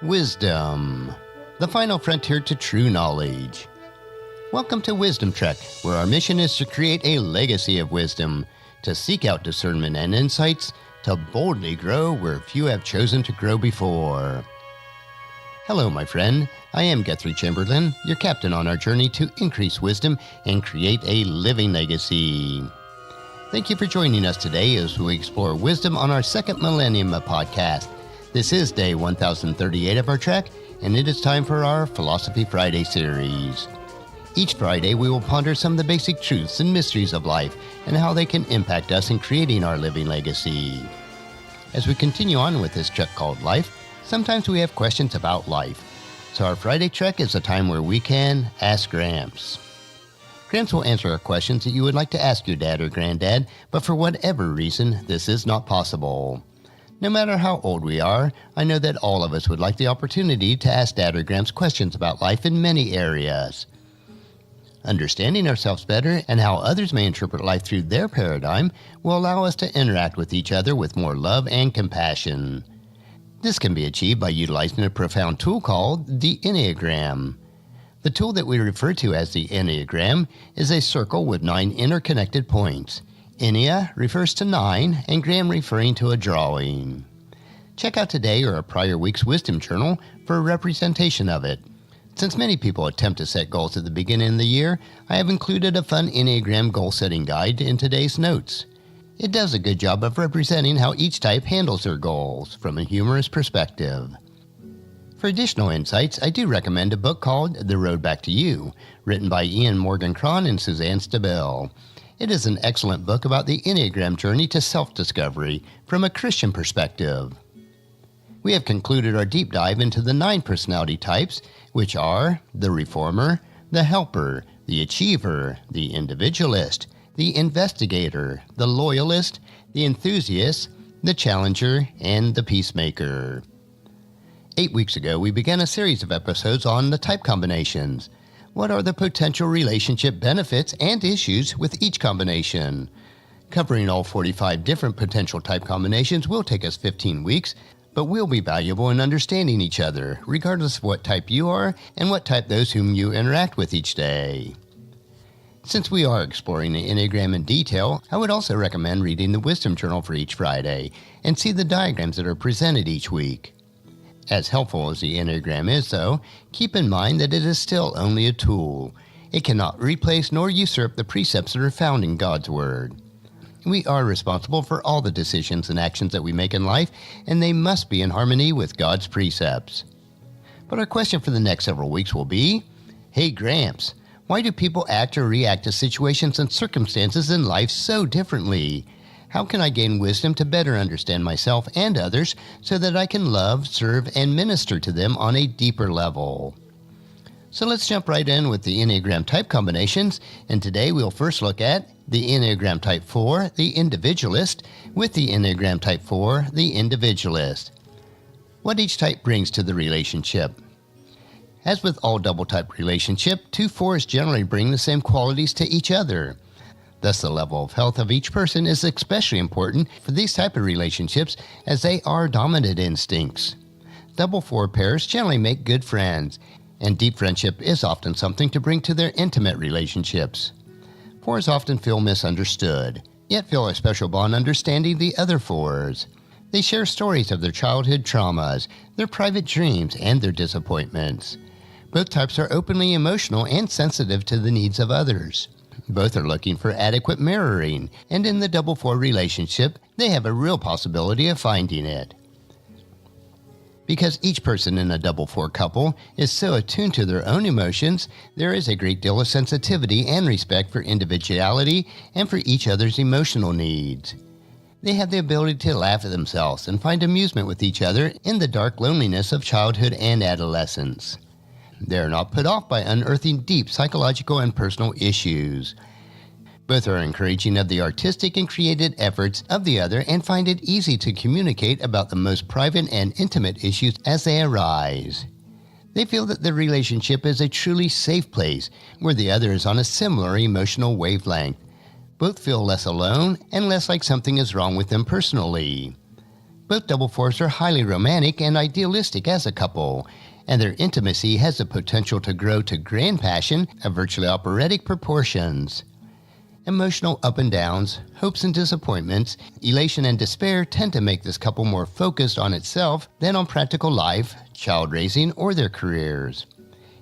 Wisdom, the final frontier to true knowledge. Welcome to Wisdom Trek, where our mission is to create a legacy of wisdom, to seek out discernment and insights, to boldly grow where few have chosen to grow before. Hello, my friend. I am Guthrie Chamberlain, your captain on our journey to increase wisdom and create a living legacy. Thank you for joining us today as we explore wisdom on our second millennium podcast. This is day 1038 of our trek, and it is time for our Philosophy Friday series. Each Friday, we will ponder some of the basic truths and mysteries of life and how they can impact us in creating our living legacy. As we continue on with this trek called life, sometimes we have questions about life. So our Friday trek is a time where we can Ask Gramps. Gramps will answer our questions that you would like to ask your dad or granddad, but for whatever reason, this is not possible. No matter how old we are, I know that all of us would like the opportunity to ask Dad or Gramps questions about life in many areas. Understanding ourselves better and how others may interpret life through their paradigm will allow us to interact with each other with more love and compassion. This can be achieved by utilizing a profound tool called the Enneagram. The tool that we refer to as the Enneagram is a circle with 9 interconnected points. Ennea refers to 9 and gram referring to a drawing. Check out today or a prior week's wisdom journal for a representation of it. Since many people attempt to set goals at the beginning of the year, I have included a fun Enneagram goal-setting guide in today's notes. It does a good job of representing how each type handles their goals from a humorous perspective. For additional insights, I do recommend a book called The Road Back to You, written by Ian Morgan-Cron and Suzanne Stabile. It is an excellent book about the Enneagram journey to self-discovery from a Christian perspective. We have concluded our deep dive into the 9 personality types, which are the reformer, the helper, the achiever, the individualist, the investigator, the loyalist, the enthusiast, the challenger, and the peacemaker. 8 weeks ago, we began a series of episodes on the type combinations. What are the potential relationship benefits and issues with each combination? Covering all 45 different potential type combinations will take us 15 weeks, but will be valuable in understanding each other, regardless of what type you are and what type those whom you interact with each day. Since we are exploring the Enneagram in detail, I would also recommend reading the Wisdom Journal for each Friday and see the diagrams that are presented each week. As helpful as the Enneagram is, though, keep in mind that it is still only a tool. It cannot replace nor usurp the precepts that are found in God's Word. We are responsible for all the decisions and actions that we make in life, and they must be in harmony with God's precepts. But our question for the next several weeks will be, Hey Gramps, why do people act or react to situations and circumstances in life so differently? How can I gain wisdom to better understand myself and others so that I can love, serve, and minister to them on a deeper level? So let's jump right in with the Enneagram type combinations, and today we'll first look at the Enneagram Type 4, the individualist, with the Enneagram Type 4, the individualist. What each type brings to the relationship. As with all double-type relationship, 2 4s generally bring the same qualities to each other. Thus, the level of health of each person is especially important for these type of relationships as they are dominant instincts. Double 4 pairs generally make good friends, and deep friendship is often something to bring to their intimate relationships. 4s often feel misunderstood, yet feel a special bond understanding the other 4s. They share stories of their childhood traumas, their private dreams, and their disappointments. Both types are openly emotional and sensitive to the needs of others. Both are looking for adequate mirroring, and in the double 4 relationship, they have a real possibility of finding it. Because each person in a double 4 couple is so attuned to their own emotions, there is a great deal of sensitivity and respect for individuality and for each other's emotional needs. They have the ability to laugh at themselves and find amusement with each other in the dark loneliness of childhood and adolescence. They are not put off by unearthing deep psychological and personal issues. Both are encouraging of the artistic and creative efforts of the other and find it easy to communicate about the most private and intimate issues as they arise. They feel that the relationship is a truly safe place where the other is on a similar emotional wavelength. Both feel less alone and less like something is wrong with them personally. Both double fours are highly romantic and idealistic as a couple, and their intimacy has the potential to grow to grand passion of virtually operatic proportions. Emotional up and downs, hopes and disappointments, elation and despair tend to make this couple more focused on itself than on practical life, child raising, or their careers.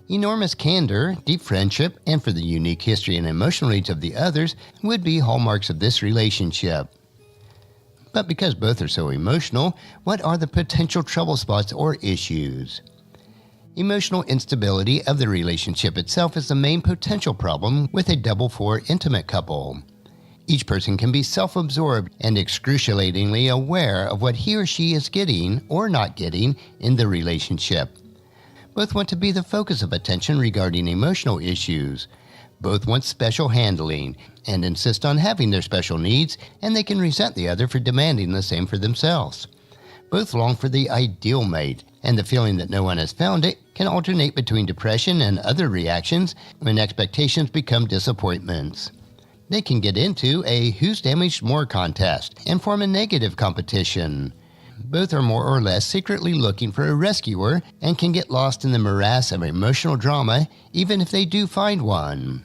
Enormous candor, deep friendship, and for the unique history and emotional needs of the others would be hallmarks of this relationship. But because both are so emotional, what are the potential trouble spots or issues? Emotional instability of the relationship itself is the main potential problem with a double four intimate couple. Each person can be self-absorbed and excruciatingly aware of what he or she is getting or not getting in the relationship. Both want to be the focus of attention regarding emotional issues. Both want special handling and insist on having their special needs, and they can resent the other for demanding the same for themselves. Both long for the ideal mate, and the feeling that no one has found it can alternate between depression and other reactions when expectations become disappointments. They can get into a who's damaged more contest and form a negative competition. Both are more or less secretly looking for a rescuer and can get lost in the morass of emotional drama even if they do find one.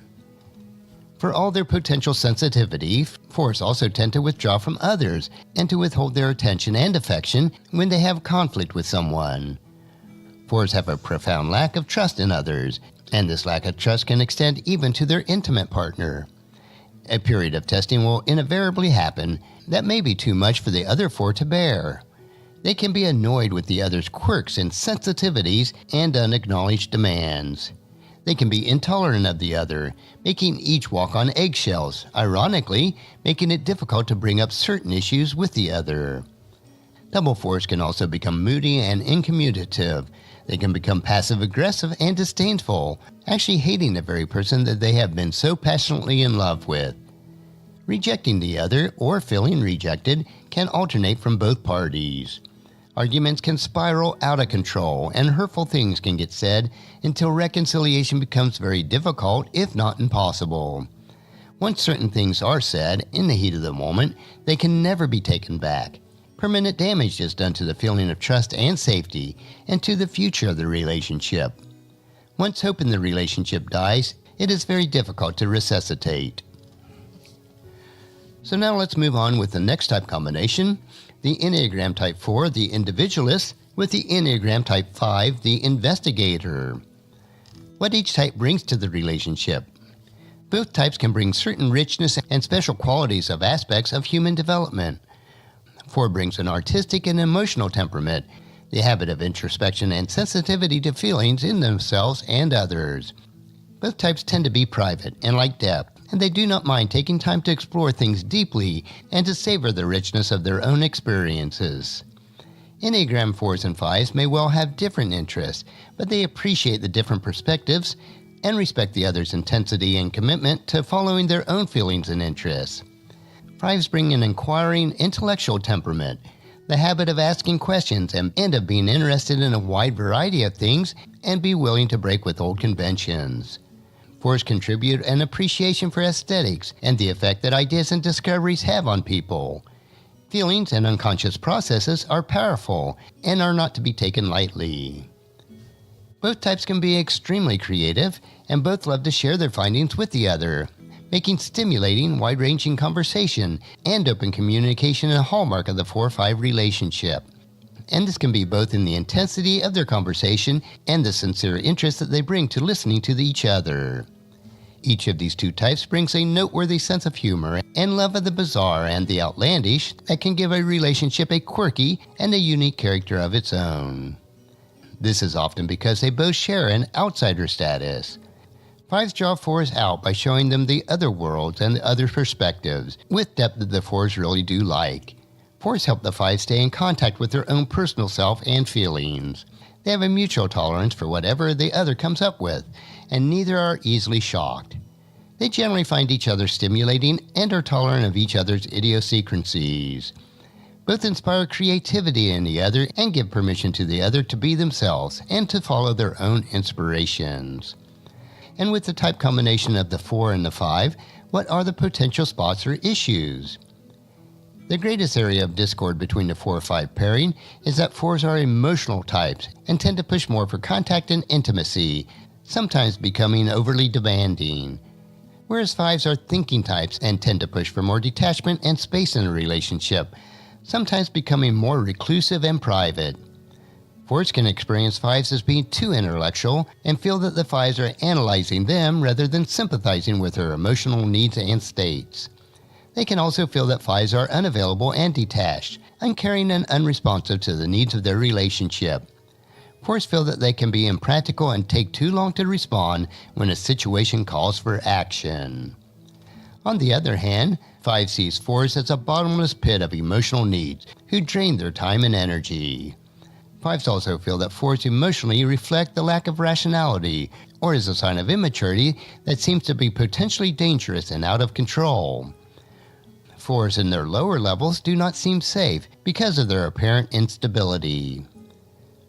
For all their potential sensitivity, fours also tend to withdraw from others and to withhold their attention and affection when they have conflict with someone. Fours have a profound lack of trust in others, and this lack of trust can extend even to their intimate partner. A period of testing will invariably happen that may be too much for the other four to bear. They can be annoyed with the other's quirks and sensitivities and unacknowledged demands. They can be intolerant of the other, making each walk on eggshells, ironically, making it difficult to bring up certain issues with the other. Double fours can also become moody and incommunicative. They can become passive-aggressive and disdainful, actually hating the very person that they have been so passionately in love with. Rejecting the other or feeling rejected can alternate from both parties. Arguments can spiral out of control, and hurtful things can get said until reconciliation becomes very difficult, if not impossible. Once certain things are said, in the heat of the moment, they can never be taken back. Permanent damage is done to the feeling of trust and safety, and to the future of the relationship. Once hope in the relationship dies, it is very difficult to resuscitate. So now let's move on with the next type combination, the Enneagram Type 4, the individualist, with the Enneagram Type 5, the investigator. What each type brings to the relationship. Both types can bring certain richness and special qualities of aspects of human development. 4 brings an artistic and emotional temperament, the habit of introspection and sensitivity to feelings in themselves and others. Both types tend to be private and like depth, and they do not mind taking time to explore things deeply and to savor the richness of their own experiences. Enneagram 4s and 5s may well have different interests, but they appreciate the different perspectives and respect the other's intensity and commitment to following their own feelings and interests. 5s bring an inquiring, intellectual temperament, the habit of asking questions and of being interested in a wide variety of things and be willing to break with old conventions. 4s contribute an appreciation for aesthetics and the effect that ideas and discoveries have on people. Feelings and unconscious processes are powerful and are not to be taken lightly. Both types can be extremely creative, and both love to share their findings with the other, making stimulating, wide-ranging conversation and open communication a hallmark of the 4-5 relationship. And this can be both in the intensity of their conversation and the sincere interest that they bring to listening to each other. Each of these two types brings a noteworthy sense of humor and love of the bizarre and the outlandish that can give a relationship a quirky and a unique character of its own. This is often because they both share an outsider status. 5s draw 4s out by showing them the other worlds and the other perspectives, with depth that the 4s really do like. 4s help the 5s stay in contact with their own personal self and feelings. They have a mutual tolerance for whatever the other comes up with, and neither are easily shocked. They generally find each other stimulating and are tolerant of each other's idiosyncrasies. Both inspire creativity in the other and give permission to the other to be themselves and to follow their own inspirations. And with the type combination of the 4 and the 5, what are the potential spots or issues? The greatest area of discord between the 4-5 pairing is that 4s are emotional types and tend to push more for contact and intimacy, sometimes becoming overly demanding. Whereas 5s are thinking types and tend to push for more detachment and space in a relationship, sometimes becoming more reclusive and private. 4s can experience 5s as being too intellectual and feel that the 5s are analyzing them rather than sympathizing with their emotional needs and states. They can also feel that 5s are unavailable and detached, uncaring and unresponsive to the needs of their relationship. 4s feel that they can be impractical and take too long to respond when a situation calls for action. On the other hand, 5 sees 4s as a bottomless pit of emotional needs who drain their time and energy. 5s also feel that 4s emotionally reflect the lack of rationality or is a sign of immaturity that seems to be potentially dangerous and out of control. 4s in their lower levels do not seem safe because of their apparent instability.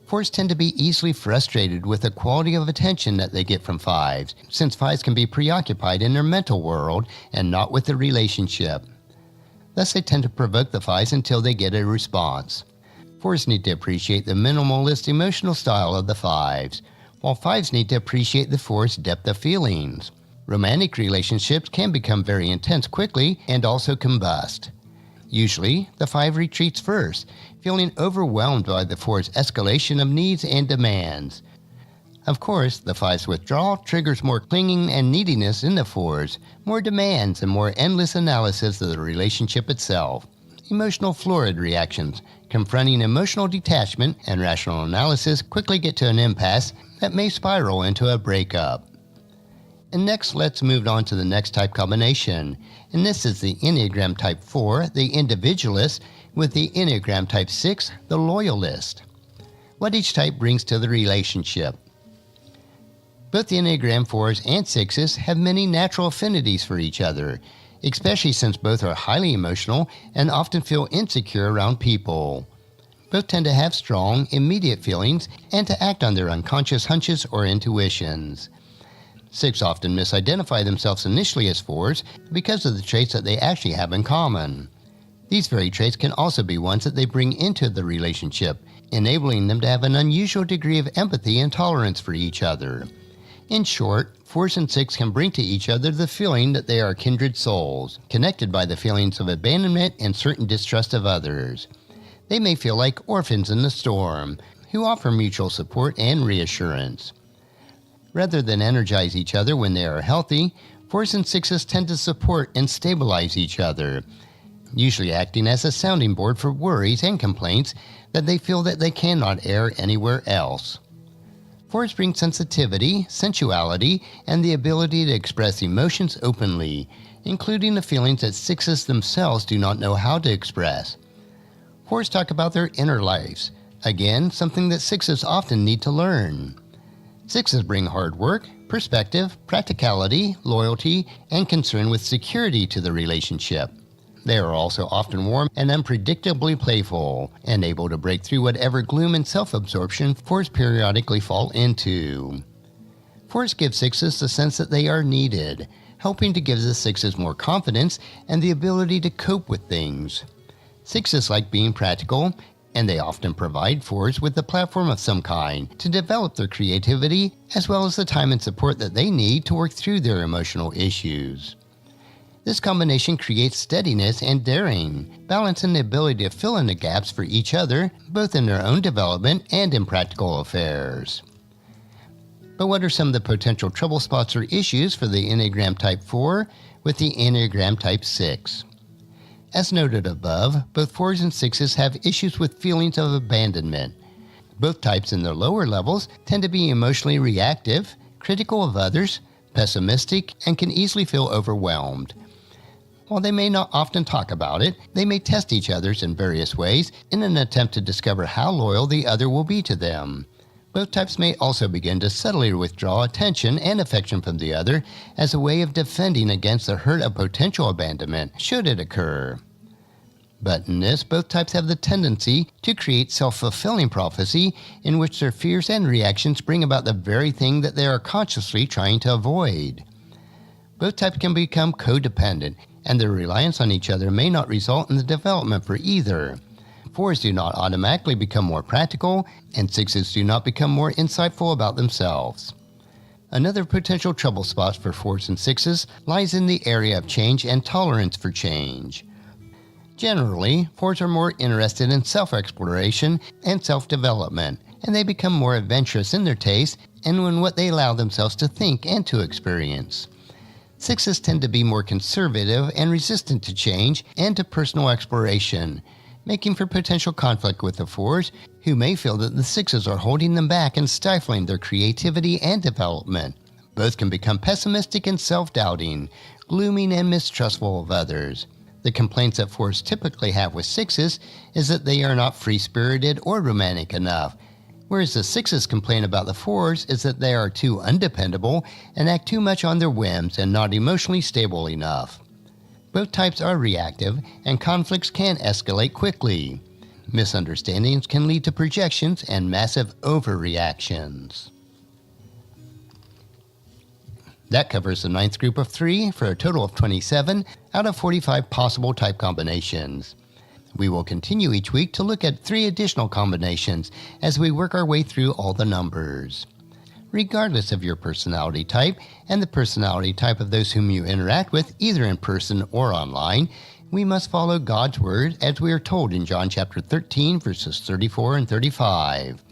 4s tend to be easily frustrated with the quality of attention that they get from 5s, since 5s can be preoccupied in their mental world and not with the relationship. Thus, they tend to provoke the 5s until they get a response. 4s need to appreciate the minimalist emotional style of the 5s, while 5s need to appreciate the 4's depth of feelings. Romantic relationships can become very intense quickly and also combust. Usually, the 5 retreats first, feeling overwhelmed by the 4's escalation of needs and demands. Of course, the 5's withdrawal triggers more clinging and neediness in the 4's, more demands and more endless analysis of the relationship itself. Emotional florid reactions, confronting emotional detachment and rational analysis quickly get to an impasse that may spiral into a breakup. And next, let's move on to the next type combination, and this is the Enneagram Type 4, the individualist, with the Enneagram Type 6, the loyalist. What each type brings to the relationship. Both the Enneagram 4s and 6s have many natural affinities for each other, especially since both are highly emotional and often feel insecure around people. Both tend to have strong, immediate feelings and to act on their unconscious hunches or intuitions. 6 often misidentify themselves initially as 4s because of the traits that they actually have in common. These very traits can also be ones that they bring into the relationship, enabling them to have an unusual degree of empathy and tolerance for each other. In short, 4s and 6 can bring to each other the feeling that they are kindred souls, connected by the feelings of abandonment and certain distrust of others. They may feel like orphans in the storm, who offer mutual support and reassurance. Rather than energize each other when they are healthy, 4s and 6s tend to support and stabilize each other, usually acting as a sounding board for worries and complaints that they feel that they cannot air anywhere else. 4s bring sensitivity, sensuality, and the ability to express emotions openly, including the feelings that 6s themselves do not know how to express. 4s talk about their inner lives, again, something that 6s often need to learn. 6s bring hard work, perspective, practicality, loyalty, and concern with security to the relationship. They are also often warm and unpredictably playful, and able to break through whatever gloom and self-absorption 4s periodically fall into. 4s give 6s the sense that they are needed, helping to give the 6s more confidence and the ability to cope with things. 6s like being practical, and they often provide 4s with a platform of some kind to develop their creativity, as well as the time and support that they need to work through their emotional issues. This combination creates steadiness and daring, balancing the ability to fill in the gaps for each other, both in their own development and in practical affairs. But what are some of the potential trouble spots or issues for the Enneagram Type 4 with the Enneagram Type 6? As noted above, both 4s and 6s have issues with feelings of abandonment. Both types in their lower levels tend to be emotionally reactive, critical of others, pessimistic, and can easily feel overwhelmed. While they may not often talk about it, they may test each other in various ways in an attempt to discover how loyal the other will be to them. Both types may also begin to subtly withdraw attention and affection from the other as a way of defending against the hurt of potential abandonment, should it occur. But in this, both types have the tendency to create self-fulfilling prophecy in which their fears and reactions bring about the very thing that they are consciously trying to avoid. Both types can become codependent and their reliance on each other may not result in the development for either. 4s do not automatically become more practical, and 6s do not become more insightful about themselves. Another potential trouble spot for 4s and 6s lies in the area of change and tolerance for change. Generally, 4s are more interested in self-exploration and self-development, and they become more adventurous in their taste and in what they allow themselves to think and to experience. 6s tend to be more conservative and resistant to change and to personal exploration, making for potential conflict with the 4s, who may feel that the 6s are holding them back and stifling their creativity and development. Both can become pessimistic and self-doubting, gloomy and mistrustful of others. The complaints that 4s typically have with 6s is that they are not free-spirited or romantic enough, whereas the 6s complain about the 4s is that they are too undependable and act too much on their whims and not emotionally stable enough. Both types are reactive, and conflicts can escalate quickly. Misunderstandings can lead to projections and massive overreactions. That covers the 9th group of 3 for a total of 27 out of 45 possible type combinations. We will continue each week to look at 3 additional combinations as we work our way through all the numbers. Regardless of your personality type and the personality type of those whom you interact with, either in person or online, we must follow God's word as we are told in John chapter 13, verses 34 and 35.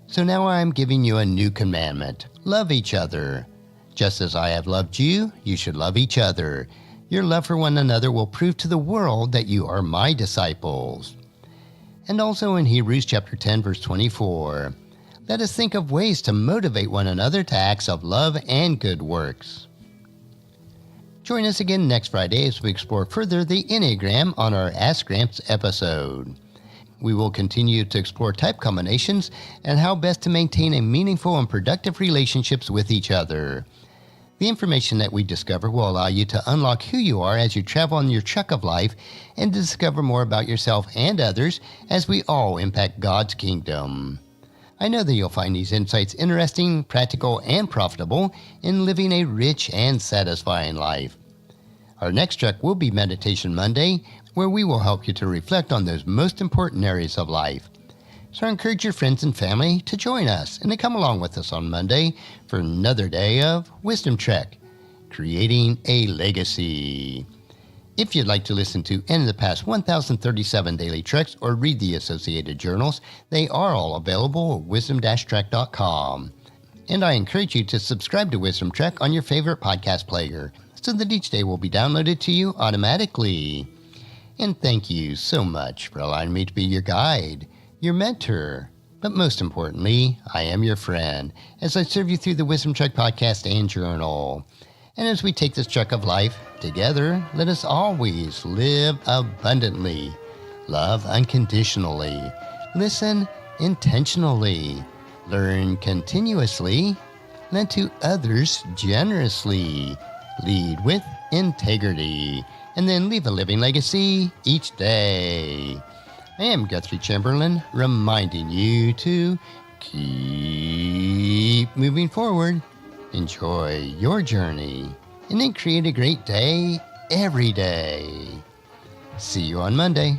So now I am giving you a new commandment. Love each other. Just as I have loved you, you should love each other. Your love for one another will prove to the world that you are my disciples. And also in Hebrews chapter 10, verse 24. Let us think of ways to motivate one another to acts of love and good works. Join us again next Friday as we explore further the Enneagram on our Ask Gramps episode. We will continue to explore type combinations and how best to maintain a meaningful and productive relationships with each other. The information that we discover will allow you to unlock who you are as you travel on your truck of life and to discover more about yourself and others as we all impact God's kingdom. I know that you'll find these insights interesting, practical, and profitable in living a rich and satisfying life. Our next trek will be Meditation Monday, where we will help you to reflect on those most important areas of life. So I encourage your friends and family to join us and to come along with us on Monday for another day of Wisdom Trek, Creating a Legacy. If you'd like to listen to any of the past 1,037 daily treks or read the associated journals, they are all available at wisdom-trek.com. And I encourage you to subscribe to Wisdom Trek on your favorite podcast player so that each day will be downloaded to you automatically. And thank you so much for allowing me to be your guide, your mentor, but most importantly, I am your friend as I serve you through the Wisdom Trek podcast and journal. And as we take this trek of life together, let us always live abundantly, love unconditionally, listen intentionally, learn continuously, lend to others generously, lead with integrity, and then leave a living legacy each day. I am Guthrie Chamberlain, reminding you to keep moving forward. Enjoy your journey, and then create a great day every day. See you on Monday.